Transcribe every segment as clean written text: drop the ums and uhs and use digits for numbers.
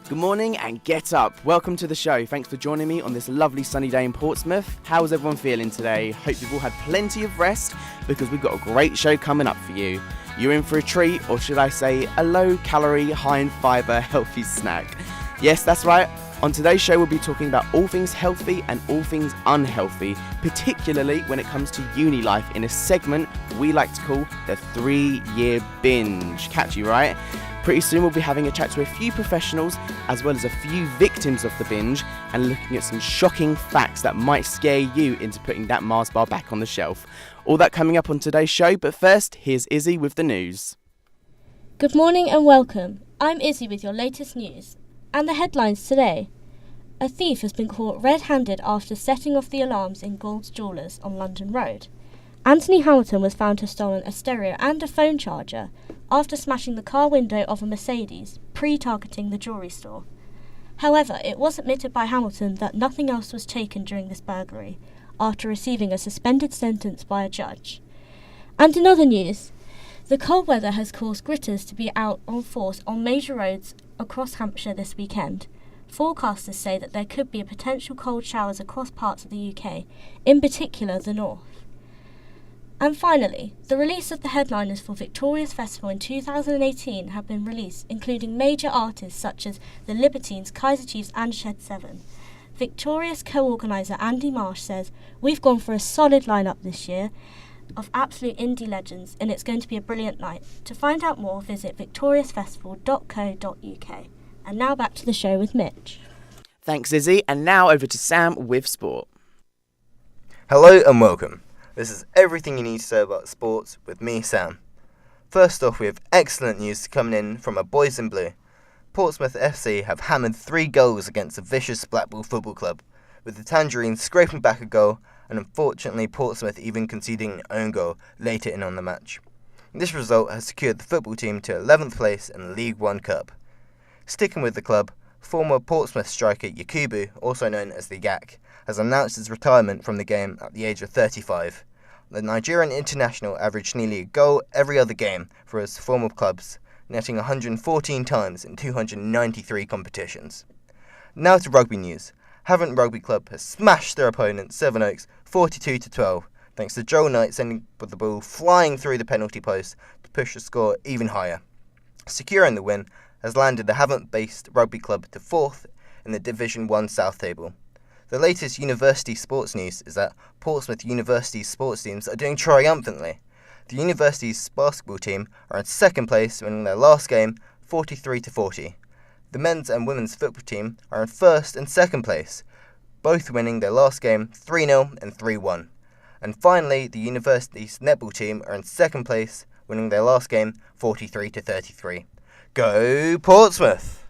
Good morning and get up. Welcome to the show. Thanks for joining me on this lovely sunny day in Portsmouth. How's everyone feeling today? Hope you've all had plenty of rest because we've got a great show coming up for you. You're in for a treat, or should I say a low-calorie, high-in-fibre, healthy snack. Yes, that's right. On today's show, we'll be talking about all things healthy and all things unhealthy, particularly when it comes to uni life in a segment we like to call the 3-year binge. Catchy, right? Pretty soon we'll be having a chat to a few professionals as well as a few victims of the binge and looking at some shocking facts that might scare you into putting that Mars bar back on the shelf. All that coming up on today's show, but first, here's Izzy with the news. Good morning and welcome. I'm Izzy with your latest news. And the headlines today. A thief has been caught red-handed after setting off the alarms in Gould's Jewellers on London Road. Anthony Hamilton was found to have stolen a stereo and a phone charger after smashing the car window of a Mercedes, pre-targeting the jewellery store. However, it was admitted by Hamilton that nothing else was taken during this burglary, after receiving a suspended sentence by a judge. And in other news, the cold weather has caused gritters to be out on force on major roads across Hampshire this weekend. Forecasters say that there could be a potential cold showers across parts of the UK, in particular the north. And finally, the release of the headliners for Victoria's Festival in 2018 have been released, including major artists such as the Libertines, Kaiser Chiefs and Shed 7. Victoria's co-organiser Andy Marsh says, "We've gone for a solid lineup this year of absolute indie legends and it's going to be a brilliant night. To find out more, visit victoriasfestival.co.uk. And now back to the show with Mitch." Thanks, Izzy, and now over to Sam with sport. Hello and welcome. This is everything you need to know about sports with me, Sam. First off, we have excellent news coming in from our boys in blue. Portsmouth FC have hammered 3 goals against the vicious Blackpool Football Club, with the Tangerines scraping back a goal and unfortunately Portsmouth even conceding an own goal later in on the match. This result has secured the football team to 11th place in the League One Cup. Sticking with the club, former Portsmouth striker Yakubu, also known as the Yak, has announced his retirement from the game at the age of 35. The Nigerian international averaged nearly a goal every other game for his former clubs, netting 114 times in 293 competitions. Now to rugby news. Havant Rugby Club has smashed their opponent Sevenoaks 42-12, thanks to Joel Knight sending the ball flying through the penalty post to push the score even higher. Securing the win has landed the Havant-based rugby club to 4th in the Division 1 South table. The latest university sports news is that Portsmouth University's sports teams are doing triumphantly. The university's basketball team are in 2nd place, winning their last game 43-40. The men's and women's football team are in 1st and 2nd place, both winning their last game 3-0 and 3-1. And finally, the university's netball team are in 2nd place, winning their last game 43-33. Go Portsmouth!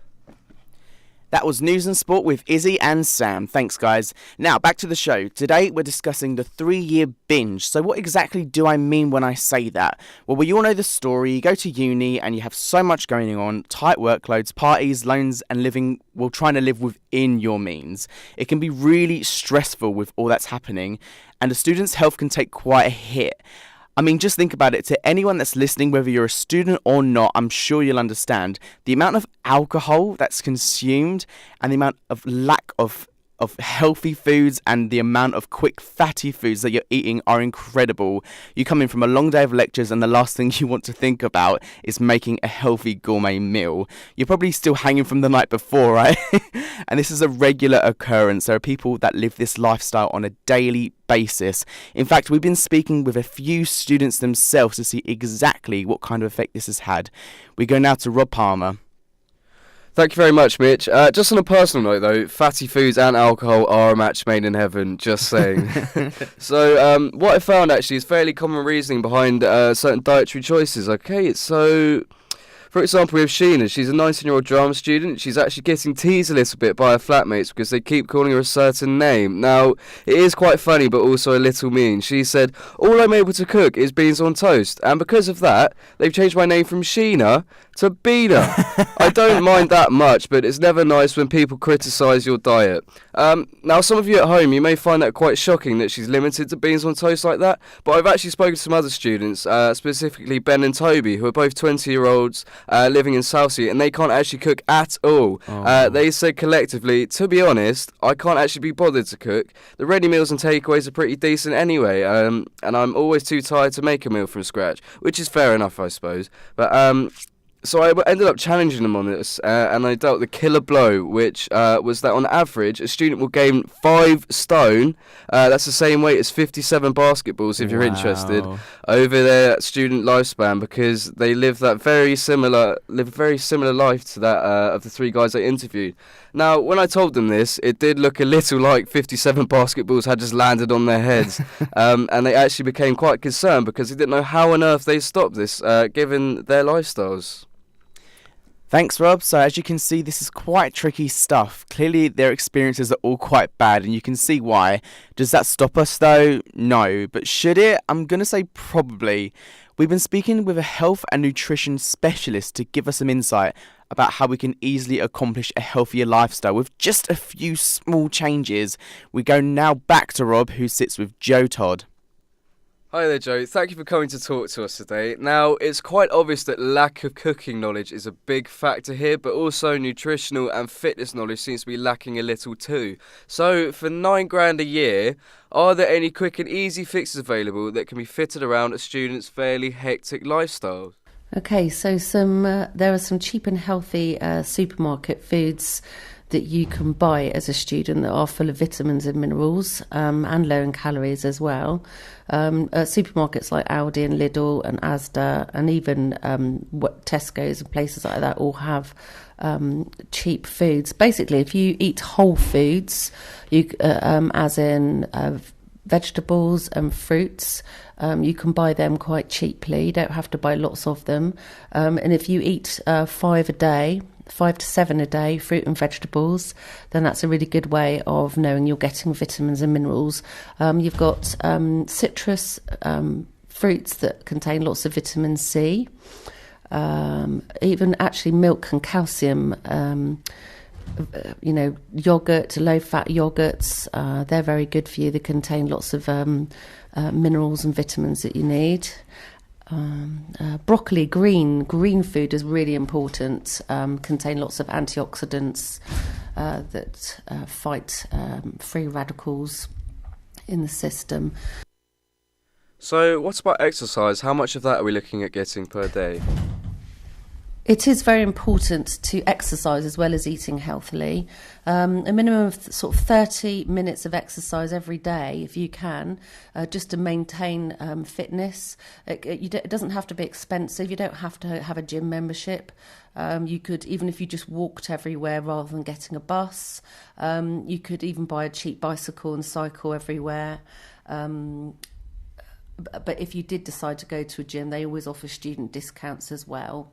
That was News and Sport with Izzy and Sam. Thanks, guys. Now, back to the show. Today, we're discussing the 3-year binge. So what exactly do I mean when I say that? Well, we all know the story. You go to uni and you have so much going on, tight workloads, parties, loans, and trying to live within your means. It can be really stressful with all that's happening, and a student's health can take quite a hit. I mean, just think about it. To anyone that's listening, whether you're a student or not, I'm sure you'll understand the amount of alcohol that's consumed and the amount of lack of healthy foods and the amount of quick fatty foods that you're eating are incredible. You come in from a long day of lectures and the last thing you want to think about is making a healthy gourmet meal. You're probably still hanging from the night before, right? And this is a regular occurrence. There are people that live this lifestyle on a daily basis. In fact, we've been speaking with a few students themselves to see exactly what kind of effect this has had. We go now to Rob Palmer. Thank you very much, Mitch. Just on a personal note, though, fatty foods and alcohol are a match made in heaven, just saying. So, what I found, actually, is fairly common reasoning behind certain dietary choices, okay? So, for example, we have Sheena. She's a 19-year-old drama student. She's actually getting teased a little bit by her flatmates because they keep calling her a certain name. Now, it is quite funny, but also a little mean. She said, "All I'm able to cook is beans on toast." And because of that, they've changed my name from Sheena To Bina. I don't mind that much, but it's never nice when people criticise your diet. Now, some of you at home, you may find that quite shocking that she's limited to beans on toast like that, but I've actually spoken to some other students, specifically Ben and Toby, who are both 20-year-olds living in Southsea, and they can't actually cook at all. They said collectively, to be honest, I can't actually be bothered to cook. The ready meals and takeaways are pretty decent anyway, and I'm always too tired to make a meal from scratch, which is fair enough, I suppose. But so I ended up challenging them on this, and I dealt the killer blow, which was that on average, a student will gain 5 stone, that's the same weight as 57 basketballs if you're interested, over their student lifespan, because they live a very similar life to that of the 3 guys I interviewed. Now, when I told them this, it did look a little like 57 basketballs had just landed on their heads, and they actually became quite concerned because they didn't know how on earth they stopped this, given their lifestyles. Thanks, Rob. So as you can see, this is quite tricky stuff. Clearly, their experiences are all quite bad, and you can see why. Does that stop us, though? No. But should it? I'm going to say probably. We've been speaking with a health and nutrition specialist to give us some insight about how we can easily accomplish a healthier lifestyle with just a few small changes. We go now back to Rob, who sits with Joe Todd. Hi there, Joe. Thank you for coming to talk to us today. Now, it's quite obvious that lack of cooking knowledge is a big factor here, but also nutritional and fitness knowledge seems to be lacking a little too. So, for $9,000 a year, are there any quick and easy fixes available that can be fitted around a student's fairly hectic lifestyle? Okay, so there are some cheap and healthy supermarket foods that you can buy as a student that are full of vitamins and minerals and low in calories as well. Supermarkets like Aldi and Lidl and Asda and even Tesco's and places like that all have cheap foods. Basically, if you eat whole foods, as in vegetables and fruits, you can buy them quite cheaply. You don't have to buy lots of them. And if you eat 5 to 7 a day, fruit and vegetables, then that's a really good way of knowing you're getting vitamins and minerals. You've got citrus fruits that contain lots of vitamin C, even actually milk and calcium. Yogurt, low-fat yogurts, they're very good for you. They contain lots of minerals and vitamins that you need. Broccoli, green food is really important, contain lots of antioxidants that fight free radicals in the system. So what about exercise? How much of that are we looking at getting per day? It is very important to exercise as well as eating healthily. A minimum of sort of 30 minutes of exercise every day, if you can, just to maintain fitness. It doesn't have to be expensive. You don't have to have a gym membership. You could, even if you just walked everywhere rather than getting a bus, you could even buy a cheap bicycle and cycle everywhere. But if you did decide to go to a gym, they always offer student discounts as well.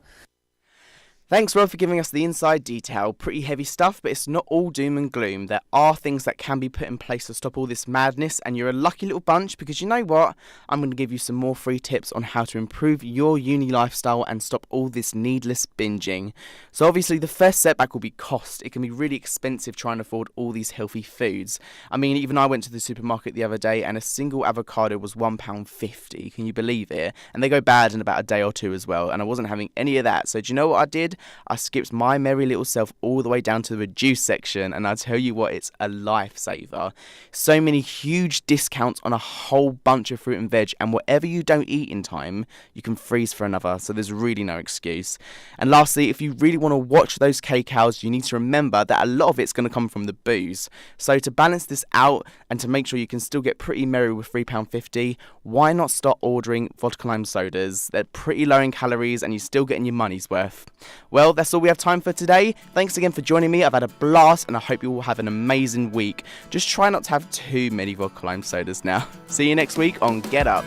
Thanks, Rob, for giving us the inside detail. Pretty heavy stuff, but it's not all doom and gloom. There are things that can be put in place to stop all this madness, and you're a lucky little bunch because you know what? I'm going to give you some more free tips on how to improve your uni lifestyle and stop all this needless binging. So obviously the first setback will be cost. It can be really expensive trying to afford all these healthy foods. I mean, even I went to the supermarket the other day and a single avocado was £1.50. Can you believe it? And they go bad in about a day or two as well, and I wasn't having any of that. So do you know what I did? I skipped my merry little self all the way down to the juice section, and I tell you what, it's a lifesaver. So many huge discounts on a whole bunch of fruit and veg, and whatever you don't eat in time, you can freeze for another, so there's really no excuse. And lastly, if you really want to watch those kcows, you need to remember that a lot of it's going to come from the booze. So to balance this out and to make sure you can still get pretty merry with £3.50, why not start ordering vodka lime sodas? They're pretty low in calories and you're still getting your money's worth. Well, that's all we have time for today. Thanks again for joining me. I've had a blast and I hope you all have an amazing week. Just try not to have too many vodka lime sodas now. See you next week on Get Up.